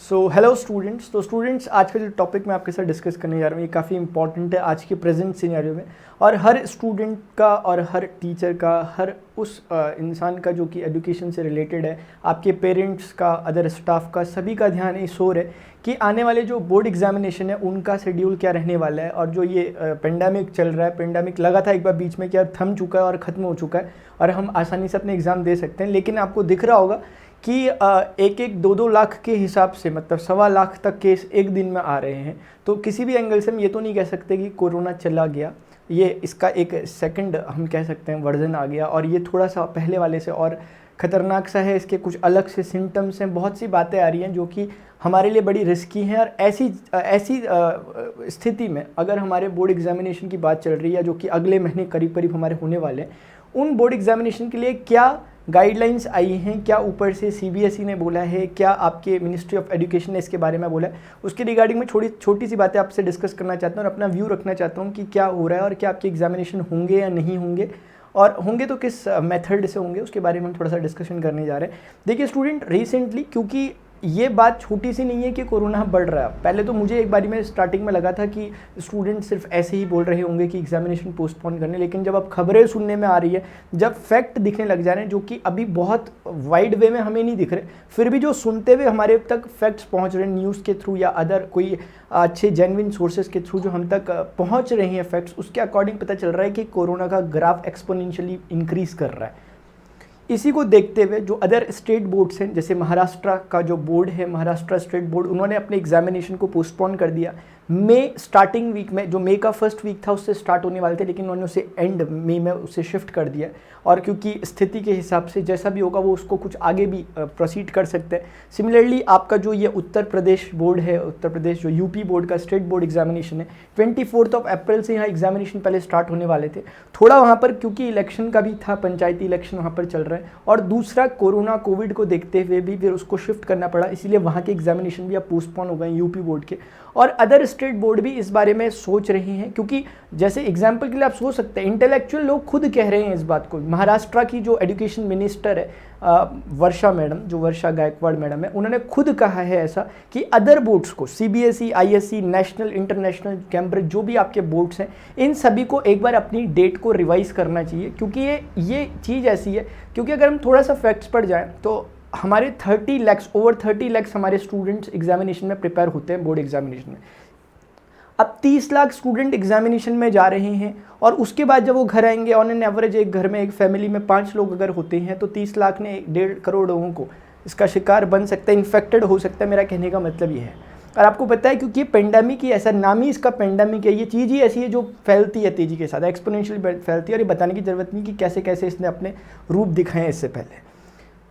Hello students. तो students, आज का जो टॉपिक मैं आपके साथ डिस्कस करने जा रहा हूँ ये काफ़ी इंपॉर्टेंट है आज के प्रेजेंट सिनेरियो में। और हर स्टूडेंट का और हर टीचर का, हर उस इंसान का जो कि एजुकेशन से रिलेटेड है, आपके पेरेंट्स का, अदर स्टाफ का, सभी का ध्यान इस ओर है कि आने वाले जो बोर्ड एग्जामिनेशन है उनका शेड्यूल क्या रहने वाला है। और जो ये पेंडेमिक चल रहा है, पेंडेमिक लगा था एक बार बीच में कि अब थम चुका है और ख़त्म हो चुका है और हम आसानी से अपने एग्ज़ाम दे सकते हैं। लेकिन आपको दिख रहा होगा कि एक एक दो दो लाख के हिसाब से, मतलब 1.25 लाख तक केस एक दिन में आ रहे हैं। तो किसी भी एंगल से हम ये तो नहीं कह सकते कि कोरोना चला गया, ये इसका एक सेकंड हम कह सकते हैं वर्जन आ गया और ये थोड़ा सा पहले वाले से और ख़तरनाक सा है। इसके कुछ अलग से सिम्टम्स हैं, बहुत सी बातें आ रही हैं जो कि हमारे लिए बड़ी रिस्की हैं। और ऐसी स्थिति में अगर हमारे बोर्ड एग्जामिनेशन की बात चल रही है जो कि अगले महीने करीब करीब हमारे होने वाले हैं, उन बोर्ड एग्जामिनेशन के लिए क्या गाइडलाइंस आई हैं, क्या ऊपर से सीबीएसई ने बोला है, क्या आपके मिनिस्ट्री ऑफ एजुकेशन ने इसके बारे में बोला है, उसके रिगार्डिंग में छोटी सी बातें आपसे डिस्कस करना चाहता हूँ और अपना व्यू रखना चाहता हूँ कि क्या हो रहा है और क्या आपके एग्जामिनेशन होंगे या नहीं होंगे, और होंगे तो किस मेथड से होंगे, उसके बारे में हम थोड़ा सा डिस्कशन करने जा रहे हैं। देखिए स्टूडेंट, रिसेंटली, क्योंकि ये बात छोटी सी नहीं है कि कोरोना बढ़ रहा है। पहले तो मुझे एक बारी में स्टार्टिंग में लगा था कि स्टूडेंट सिर्फ ऐसे ही बोल रहे होंगे कि एग्जामिनेशन पोस्टपोन करने, लेकिन जब अब खबरें सुनने में आ रही है, जब फैक्ट दिखने लग जा रहे हैं जो कि अभी बहुत वाइड वे में हमें नहीं दिख रहे, फिर भी जो सुनते हुए हमारे तक फैक्ट्स पहुंच रहे हैं न्यूज़ के थ्रू या अदर कोई अच्छे जेन्युइन सोर्सेज के थ्रू जो हम तक पहुँच रहे हैं फैक्ट्स, उसके अकॉर्डिंग पता चल रहा है कि कोरोना का ग्राफ एक्सपोनेंशियली इंक्रीज़ कर रहा है। इसी को देखते हुए जो अदर स्टेट बोर्ड्स हैं, जैसे महाराष्ट्र का जो बोर्ड है, महाराष्ट्र स्टेट बोर्ड, उन्होंने अपने एग्जामिनेशन को पोस्टपोन कर दिया। मई स्टार्टिंग वीक में, जो मई का फर्स्ट वीक था उससे स्टार्ट होने वाले थे, लेकिन उन्होंने उसे एंड मई में उसे शिफ्ट कर दिया। और क्योंकि स्थिति के हिसाब से जैसा भी होगा वो उसको कुछ आगे भी प्रोसीड कर सकते हैं। सिमिलरली आपका जो ये उत्तर प्रदेश बोर्ड है, उत्तर प्रदेश जो यूपी बोर्ड का स्टेट बोर्ड एग्जामिनेशन है, 24 अप्रैल से यहाँ एग्जामिनेशन पहले स्टार्ट होने वाले थे। थोड़ा वहाँ पर क्योंकि इलेक्शन का भी था, पंचायती इलेक्शन वहाँ पर चल रहा है, और दूसरा कोरोना कोविड को देखते हुए भी फिर उसको शिफ्ट करना पड़ा, इसीलिए वहाँ के एग्जामिनेशन भी अब पोस्टपोन हो गए यूपी बोर्ड के। और अदर स्टेट बोर्ड भी इस बारे में सोच रहे हैं, क्योंकि जैसे एग्जाम्पल के लिए आप सोच सकते हैं, इंटेलेक्चुअल लोग खुद कह रहे हैं इस बात को। महाराष्ट्र की जो एजुकेशन मिनिस्टर है वर्षा मैडम, जो वर्षा गायकवाड़ मैडम है, उन्होंने खुद कहा है ऐसा कि अदर बोर्ड्स को, CBSE, ISC, national, international, Cambridge, जो भी आपके बोर्ड्स हैं, इन सभी को एक बार अपनी डेट को रिवाइज करना चाहिए। क्योंकि ये चीज़ ऐसी है, क्योंकि अगर हम थोड़ा सा फैक्ट्स पढ़ जाएँ तो हमारे 30 लाख, ओवर 30 लाख हमारे स्टूडेंट्स एग्जामिनेशन में प्रिपेयर होते हैं बोर्ड एग्जामिनेशन में। अब 30 लाख स्टूडेंट एग्जामिनेशन में जा रहे हैं और उसके बाद जब वो घर आएंगे, ऑन एन एवरेज एक घर में, एक फैमिली में 5 लोग अगर होते हैं तो 30 लाख ने 1.5 करोड़ लोगों को इसका शिकार बन सकता है, इन्फेक्टेड हो सकता है। मेरा कहने का मतलब ये है। और आपको पता है, क्योंकि पेंडेमिक ही ऐसा, नाम ही इसका पेंडेमिक है, ये चीज़ ही ऐसी है जो फैलती है तेज़ी के साथ, एक्सपोनेंशियल फैलती है। और ये बताने की ज़रूरत नहीं कि कैसे कैसे इसने अपने रूप दिखाए इससे पहले।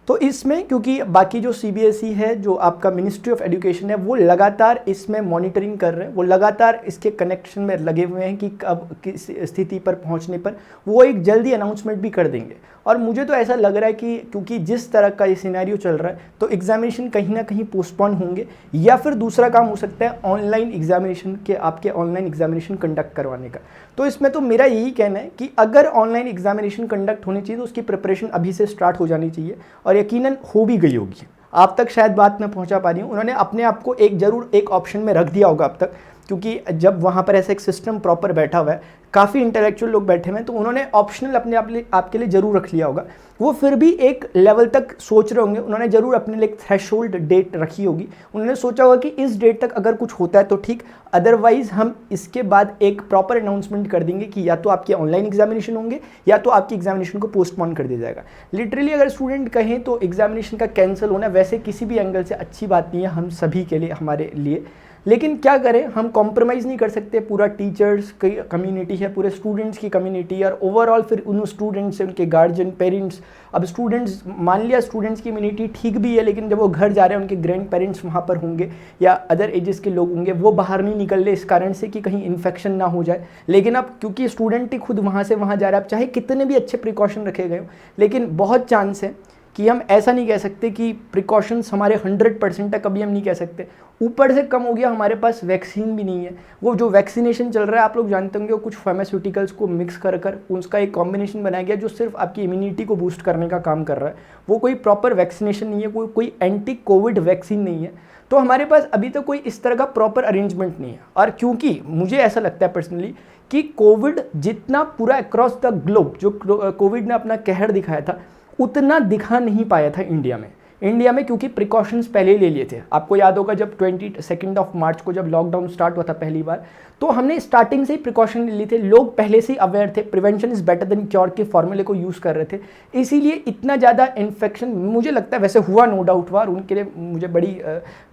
तो इसमें क्योंकि बाकी जो सीबीएसई है, जो आपका मिनिस्ट्री ऑफ एजुकेशन है, वो लगातार इसमें मॉनिटरिंग कर रहे हैं, वो लगातार इसके कनेक्शन में लगे हुए हैं कि कब किस स्थिति पर पहुंचने पर वो एक जल्दी अनाउंसमेंट भी कर देंगे। और मुझे तो ऐसा लग रहा है कि क्योंकि जिस तरह का ये सिनेरियो चल रहा है तो एग्जामिनेशन कहीं ना कहीं पोस्टपोन होंगे, या फिर दूसरा काम हो सकता है ऑनलाइन एग्जामिनेशन के, आपके ऑनलाइन एग्जामिनेशन कंडक्ट करवाने का। तो इसमें तो मेरा यही कहना है कि अगर ऑनलाइन एग्जामिनेशन कंडक्ट होनी चाहिए तो उसकी प्रिपरेशन अभी से स्टार्ट हो जानी चाहिए, और यकीनन हो भी गई होगी। आप तक शायद बात मैं पहुंचा पा रही हूँ, उन्होंने अपने आप को जरूर एक ऑप्शन में रख दिया होगा अब तक, क्योंकि जब वहाँ पर ऐसा एक सिस्टम प्रॉपर बैठा हुआ है, काफ़ी इंटेलेक्चुअल लोग बैठे हुए हैं, तो उन्होंने ऑप्शनल अपने आपके लिए ज़रूर रख लिया होगा। वो फिर भी एक लेवल तक सोच रहे होंगे, उन्होंने ज़रूर अपने लिए एक थ्रेशोल्ड डेट रखी होगी। उन्होंने सोचा होगा कि इस डेट तक अगर कुछ होता है तो ठीक, अदरवाइज हम इसके बाद एक प्रॉपर अनाउंसमेंट कर देंगे कि या तो आपके ऑनलाइन एग्जामिनेशन होंगे या तो आपकी एग्जामिनेशन को पोस्टपोन कर दिया जाएगा। लिटरली अगर स्टूडेंट कहें तो एग्जामिनेशन का कैंसिल होना वैसे किसी भी एंगल से अच्छी बात नहीं है हम सभी के लिए, हमारे लिए। लेकिन क्या करें, हम कॉम्प्रोमाइज़ नहीं कर सकते। पूरा टीचर्स की कम्युनिटी है, पूरे स्टूडेंट्स की कम्युनिटी, और ओवरऑल फिर उन स्टूडेंट्स से उनके गार्जियन, पेरेंट्स। अब स्टूडेंट्स, मान लिया स्टूडेंट्स की कम्युनिटी ठीक भी है, लेकिन जब वो घर जा रहे हैं उनके ग्रैंड पेरेंट्स वहाँ पर होंगे या अदर एजेस के लोग होंगे, वो बाहर नहीं निकल रहे इस कारण से कि कहीं इन्फेक्शन ना हो जाए। लेकिन अब क्योंकि स्टूडेंट ही खुद वहाँ से वहाँ जा रहा है, अब चाहे कितने भी अच्छे प्रिकॉशन रखे गए हो, लेकिन बहुत चांस है कि हम ऐसा नहीं कह सकते कि प्रिकॉशंस हमारे 100% है, कभी हम नहीं कह सकते। ऊपर से कम हो गया, हमारे पास वैक्सीन भी नहीं है। वो जो वैक्सीनेशन चल रहा है, आप लोग जानते होंगे, वो कुछ फार्मास्यूटिकल्स को मिक्स कर उसका एक कॉम्बिनेशन बनाया गया जो सिर्फ आपकी इम्यूनिटी को बूस्ट करने का काम कर रहा है। वो कोई प्रॉपर वैक्सीनेशन नहीं है, कोई एंटी कोविड वैक्सीन नहीं है। तो हमारे पास अभी तक कोई इस तरह का प्रॉपर अरेंजमेंट नहीं है। और क्योंकि मुझे ऐसा लगता है पर्सनली कि कोविड जितना पूरा अक्रॉस द ग्लोब जो कोविड ने अपना कहर दिखाया था, उतना दिखा नहीं पाया था इंडिया में, क्योंकि प्रिकॉशंस पहले ही ले लिए थे। आपको याद होगा जब 22 मार्च को जब लॉकडाउन स्टार्ट हुआ था पहली बार, तो हमने स्टार्टिंग से ही प्रिकॉशन ले लिए थे। लोग पहले से ही अवेयर थे, prevention is better than cure के फॉर्मूले को यूज़ कर रहे थे, इसीलिए इतना ज़्यादा इन्फेक्शन मुझे लगता है वैसे हुआ, नो डाउट हुआ, और उनके लिए मुझे बड़ी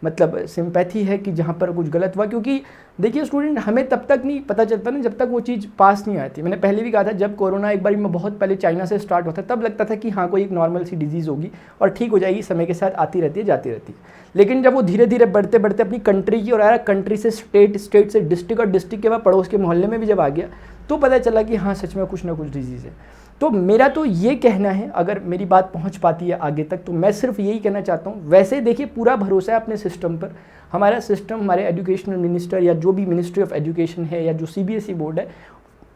मतलब सिंपैथी है कि जहाँ पर कुछ गलत हुआ। क्योंकि देखिए स्टूडेंट, हमें तब तक नहीं पता चलता ना जब तक वो चीज़ पास नहीं आती। मैंने पहले भी कहा था, जब कोरोना एक बार बहुत पहले चाइना से स्टार्ट होता तब लगता था कि हाँ कोई एक नॉर्मल सी डिजीज़ होगी और ठीक हो जाएगी, समय के साथ आती रहती है जाती रहती है। लेकिन जब वो धीरे धीरे बढ़ते बढ़ते अपनी कंट्री की और कंट्री से स्टेट, स्टेट से डिस्ट्रिक्ट और डिस्ट्रिक्ट के बाद पड़ोस के मोहल्ले में भी जब आ गया, तो पता चला कि हाँ सच में कुछ ना कुछ डिजीज़ है। तो मेरा तो ये कहना है, अगर मेरी बात पहुंच पाती है आगे तक, तो मैं सिर्फ यही कहना चाहता हूँ। वैसे देखिए पूरा भरोसा है अपने सिस्टम पर, हमारा सिस्टम, हमारे एजुकेशनल मिनिस्टर या जो भी मिनिस्ट्री ऑफ एजुकेशन है या जो CBSE बोर्ड है,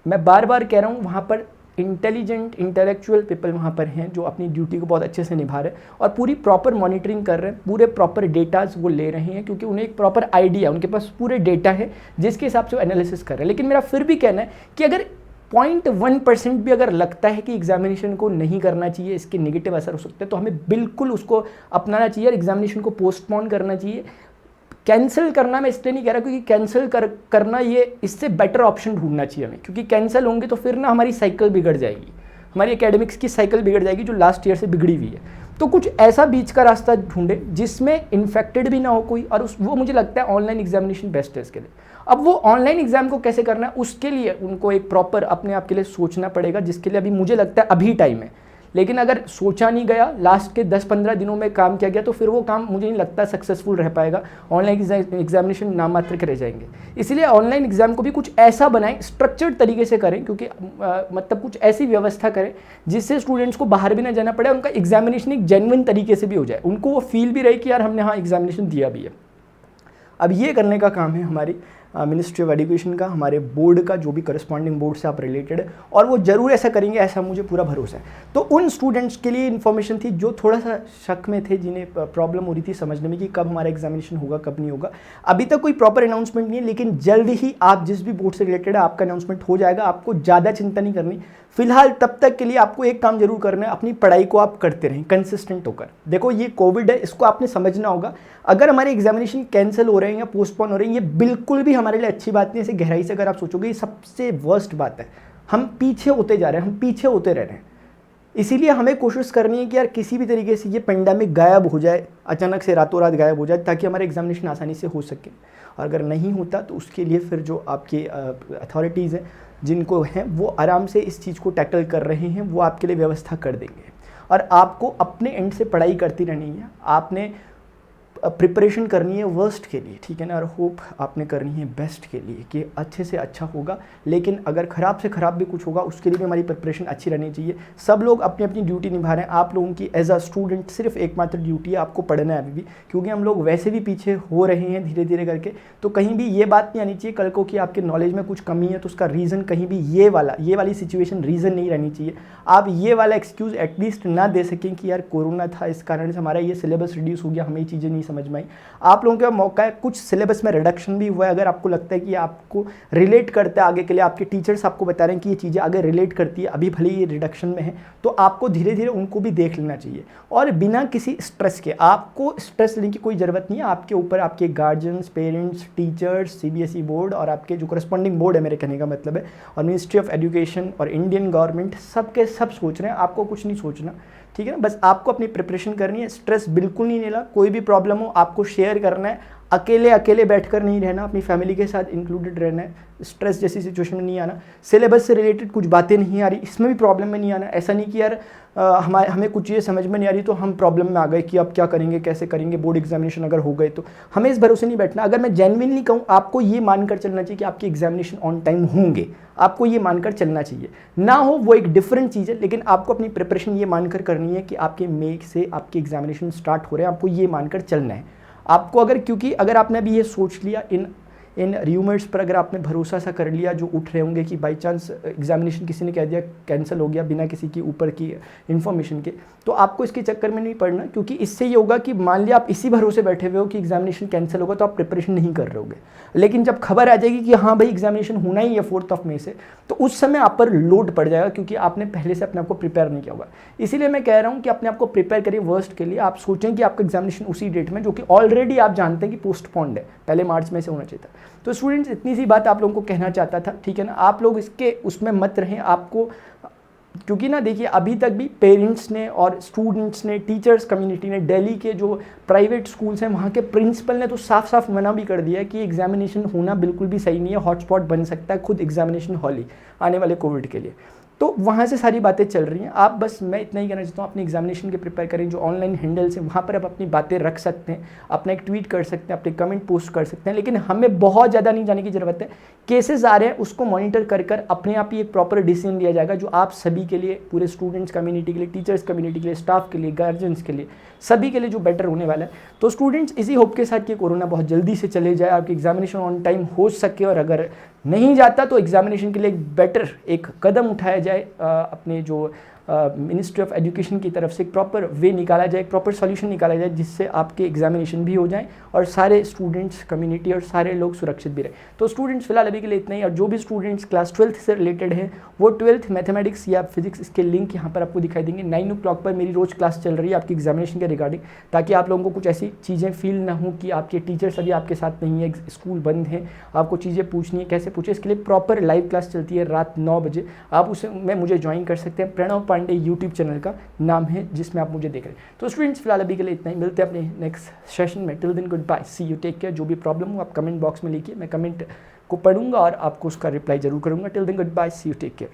मैं बार बार कह रहा हूँ वहाँ पर इंटेलिजेंट इंटेलेक्चुअल पीपल वहाँ पर हैं जो अपनी ड्यूटी को बहुत अच्छे से निभा रहे हैं और पूरी प्रॉपर मॉनिटरिंग कर रहे हैं, पूरे प्रॉपर डेटाज वो ले रहे हैं, क्योंकि उन्हें एक प्रॉपर आइडिया, उनके पास पूरे डेटा है जिसके हिसाब से वो एनालिसिस कर रहे हैं। लेकिन मेरा फिर भी कहना है कि अगर 0.1% भी अगर लगता है कि एग्जामिनेशन को नहीं करना चाहिए, इसके नेगेटिव असर हो सकते हैं, तो हमें बिल्कुल उसको अपनाना चाहिए और एग्जामिनेशन को पोस्टपोन करना चाहिए। कैंसिल करना मैं इसलिए नहीं कह रहा क्योंकि कैंसिल करना ये इससे बेटर ऑप्शन ढूंढना चाहिए हमें, क्योंकि कैंसिल होंगे तो फिर ना हमारी साइकिल बिगड़ जाएगी, हमारी एकेडमिक्स की साइकिल बिगड़ जाएगी जो लास्ट ईयर से बिगड़ी हुई है। तो कुछ ऐसा बीच का रास्ता ढूंढे जिसमें इन्फेक्टेड भी ना हो कोई, और वो मुझे लगता है ऑनलाइन एग्जामिनेशन बेस्ट है इसके लिए। अब वो ऑनलाइन एग्जाम को कैसे करना है उसके लिए उनको एक प्रॉपर अपने आप के लिए सोचना पड़ेगा, जिसके लिए अभी मुझे लगता है अभी टाइम है। लेकिन अगर सोचा नहीं गया, लास्ट के 10-15 दिनों में काम किया गया, तो फिर वो काम मुझे नहीं लगता सक्सेसफुल रह पाएगा, ऑनलाइन एग्जामिनेशन नाम मात्र के रह जाएंगे। इसलिए ऑनलाइन एग्जाम को भी कुछ ऐसा बनाएं, स्ट्रक्चर्ड तरीके से करें, क्योंकि मतलब कुछ ऐसी व्यवस्था करें जिससे स्टूडेंट्स को बाहर भी ना जाना पड़े, उनका एग्जामिनेशन एक जेन्युइन तरीके से भी हो जाए, उनको वो फील भी रहे कि यार हमने हाँ एग्जामिनेशन दिया भी है। अब ये करने का काम है हमारी मिनिस्ट्री ऑफ एजुकेशन का, हमारे बोर्ड का, जो भी करस्पॉन्डिंग बोर्ड से आप रिलेटेड है, और वो जरूर ऐसा करेंगे, ऐसा मुझे पूरा भरोसा है। तो उन स्टूडेंट्स के लिए इन्फॉर्मेशन थी जो थोड़ा सा शक में थे, जिन्हें प्रॉब्लम हो रही थी समझने में कि कब हमारा एग्जामिनेशन होगा कब नहीं होगा। अभी तक कोई प्रॉपर अनाउंसमेंट नहीं है, लेकिन जल्द ही आप जिस भी बोर्ड से रिलेटेड है आपका अनाउंसमेंट हो जाएगा। आपको ज़्यादा चिंता नहीं करनी फिलहाल। तब तक के लिए आपको एक काम जरूर करना है, अपनी पढ़ाई को आप करते रहें कंसिस्टेंट होकर। देखो ये कोविड है, इसको आपने समझना होगा। अगर हमारे एग्जामिनेशन कैंसिल हो रहे हैं या पोस्टपोन हो रहे हैं, ये बिल्कुल भी हमारे लिए अच्छी बात नहीं है। इसे गहराई से अगर आप सोचोगे, ये सबसे वर्स्ट बात है। हम पीछे होते जा रहे हैं, हम पीछे होते रह रहे हैं। इसीलिए हमें कोशिश करनी है कि यार किसी भी तरीके से ये पेंडेमिक गायब हो जाए, अचानक से रातों रात गायब हो जाए, ताकि हमारे एग्जामिनेशन आसानी से हो सके। और अगर नहीं होता तो उसके लिए फिर जो आपके अथॉरिटीज़ हैं जिनको हैं वो आराम से इस चीज़ को टैकल कर रहे हैं, वो आपके लिए व्यवस्था कर देंगे। और आपको अपने एंड से पढ़ाई करती रहनी है, आपने प्रिपरेशन करनी है वर्स्ट के लिए, ठीक है ना, और होप आपने करनी है बेस्ट के लिए कि अच्छे से अच्छा होगा। लेकिन अगर ख़राब से ख़राब भी कुछ होगा उसके लिए भी हमारी प्रिपरेशन अच्छी रहनी चाहिए। सब लोग अपनी अपनी ड्यूटी निभा रहे हैं। आप लोगों की एज अ स्टूडेंट सिर्फ एकमात्र ड्यूटी है, आपको पढ़ना है अभी भी, क्योंकि हम लोग वैसे भी पीछे हो रहे हैं धीरे धीरे करके। तो कहीं भी ये बात नहीं आनी चाहिए कल को कि आपके नॉलेज में कुछ कमी है तो उसका रीज़न कहीं भी ये वाली सिचुएशन रीज़न नहीं रहनी चाहिए। आप ये वाला एक्सक्यूज़ एटलीस्ट ना दे सकें कि यार कोरोना था, इस कारण से हमारा ये सिलेबस रिड्यूस हो गया, हमें ये चीज़ें नहीं समझ में आई। आप लोगों का मौका है, कुछ सिलेबस में रिडक्शन भी हुआ है। अगर आपको लगता है कि आपको रिलेट करता है आगे के लिए, आपके टीचर्स आपको बता रहे हैं कि ये चीज़ें आगे रिलेट करती है, अभी भले ये रिडक्शन में है, तो आपको धीरे धीरे उनको भी देख लेना चाहिए। और बिना किसी स्ट्रेस के, आपको स्ट्रेस लेने की कोई ज़रूरत नहीं है। आपके ऊपर आपके guardians, parents, teachers, CBSE board और आपके जो करस्पॉन्डिंग बोर्ड है, मेरे कहने का मतलब है, और मिनिस्ट्री ऑफ एजुकेशन और इंडियन गवर्नमेंट सबके सब सोच रहे हैं। आपको कुछ नहीं सोचना, ठीक है ना। बस आपको अपनी प्रिपरेशन करनी है, स्ट्रेस बिल्कुल नहीं लेना। कोई भी प्रॉब्लम हो आपको शेयर करना है, अकेले बैठकर नहीं रहना, अपनी फैमिली के साथ इंक्लूडेड रहना है। स्ट्रेस जैसी सिचुएशन में नहीं आना। सिलेबस से रिलेटेड कुछ बातें नहीं आ रही, इसमें भी प्रॉब्लम में नहीं आना। ऐसा नहीं कि यार हमें कुछ चीज़ें समझ में नहीं आ रही तो हम प्रॉब्लम में आ गए कि अब क्या करेंगे, कैसे करेंगे, बोर्ड एग्जामिनेशन अगर हो गए तो। हमें इस भरोसे नहीं बैठना। अगर मैं जेन्युइनली कहूँ, आपको ये मानकर चलना चाहिए कि आपके एग्जामिनेशन ऑन टाइम होंगे, आपको ये मानकर चलना चाहिए। ना हो वो एक डिफरेंट चीज़ है, लेकिन आपको अपनी प्रिपरेशन ये मानकर करनी है कि आपके मई से आपके एग्जामिनेशन स्टार्ट हो रहे हैं, आपको ये मानकर चलना है। आपको क्योंकि अगर आपने अभी ये सोच लिया, इन र्यूमर्स पर अगर आपने भरोसा सा कर लिया जो उठ रहे होंगे कि बाई चांस एग्जामिनेशन किसी ने कह दिया कैंसिल हो गया बिना किसी की ऊपर की इन्फॉर्मेशन के, तो आपको इसके चक्कर में नहीं पड़ना, क्योंकि इससे ये होगा कि मान लिया आप इसी भरोसे बैठे हुए हो कि एग्जामिनेशन कैंसिल होगा तो आप प्रिपरेशन नहीं कर रहे होगे, लेकिन जब खबर आ जाएगी कि हाँ भाई एग्जामिनेशन होना ही है 4 मई से, तो उस समय आप पर लोड पड़ जाएगा क्योंकि आपने पहले से अपने आप को प्रिपेयर नहीं किया होगा। इसीलिए मैं कह रहा हूँ कि अपने आप को प्रिपेयर करिए वर्स्ट के लिए। आप सोचें कि आपका एग्जामिनेशन उसी डेट में, जो कि ऑलरेडी आप जानते हैं कि पोस्टपोन्ड है, पहले मार्च में से होना चाहिए था। तो स्टूडेंट्स इतनी सी बात आप लोगों को कहना चाहता था, ठीक है ना। आप लोग इसके उसमें मत रहें, आपको क्योंकि ना देखिए अभी तक भी पेरेंट्स ने और स्टूडेंट्स ने, टीचर्स कम्युनिटी ने, दिल्ली के जो प्राइवेट स्कूल्स हैं वहाँ के प्रिंसिपल ने तो साफ साफ मना भी कर दिया है कि एग्जामिनेशन होना बिल्कुल भी सही नहीं है, हॉटस्पॉट बन सकता है खुद एग्जामिनेशन हॉल ही आने वाले कोविड के लिए। तो वहाँ से सारी बातें चल रही हैं। आप बस मैं इतना ही कहना चाहता हूँ, अपने एग्जामिनेशन के प्रिपेयर करें। जो ऑनलाइन हैंडल्स हैं वहाँ पर आप अपनी बातें रख सकते हैं, अपना एक ट्वीट कर सकते हैं, अपने कमेंट पोस्ट कर सकते हैं, लेकिन हमें बहुत ज़्यादा नहीं जाने की ज़रूरत है। केसेस आ रहे हैं उसको मॉनिटर कर अपने आप ही एक प्रॉपर डिसीजन लिया जाएगा जो आप सभी के लिए, पूरे स्टूडेंट्स कम्युनिटी के लिए, टीचर्स कम्युनिटी के लिए, स्टाफ के लिए, गार्जियंस के लिए, सभी के लिए जो बेटर होने वाला है। तो स्टूडेंट्स इसी होप के साथ कि कोरोना बहुत जल्दी से चले जाए, आपकी एग्जामिनेशन ऑन टाइम हो सके, और अगर नहीं जाता तो एग्जामिनेशन के लिए एक बेटर एक कदम उठाया जाए, अपने जो मिनिस्ट्री ऑफ एजुकेशन की तरफ से एक प्रॉपर वे निकाला जाए, एक प्रॉपर सॉल्यूशन निकाला जाए जिससे आपके एग्जामिनेशन भी हो जाए और सारे स्टूडेंट्स कम्युनिटी और सारे लोग सुरक्षित भी रहे। तो स्टूडेंट्स फिलहाल अभी के लिए इतना ही, और जो भी स्टूडेंट्स क्लास 12th से रिलेटेड हैं वो 12th मैथमेटिक्स या फिजिक्स, इसके लिंक यहाँ पर आपको दिखाई देंगे। 9 o'clock पर मेरी रोज़ क्लास चल रही है आपकी एग्जामिनेशन के रिगार्डिंग, ताकि आप लोगों को कुछ ऐसी चीज़ें फील ना हो कि आपके टीचर्स अभी आपके साथ नहीं है, स्कूल बंद है, आपको चीज़ें पूछनी है, कैसे पूछे, इसके लिए प्रॉपर लाइव क्लास चलती है रात 9 बजे। आप उसे में मुझे ज्वाइन कर सकते हैं। प्रणव पांडे यूट्यूब चैनल का नाम है जिसमें आप मुझे देख रहे हैं। तो स्टूडेंट्स फिलहाल अभी के लिए इतना ही, मिलते हैं अपने नेक्स्ट सेशन में। Till then goodbye, see you, take care. जो भी प्रॉब्लम हो आप कमेंट बॉक्स में लिखिए, मैं कमेंट को पढ़ूंगा और आपको उसका रिप्लाई जरूर करूंगा। Till then goodbye, see you, take care.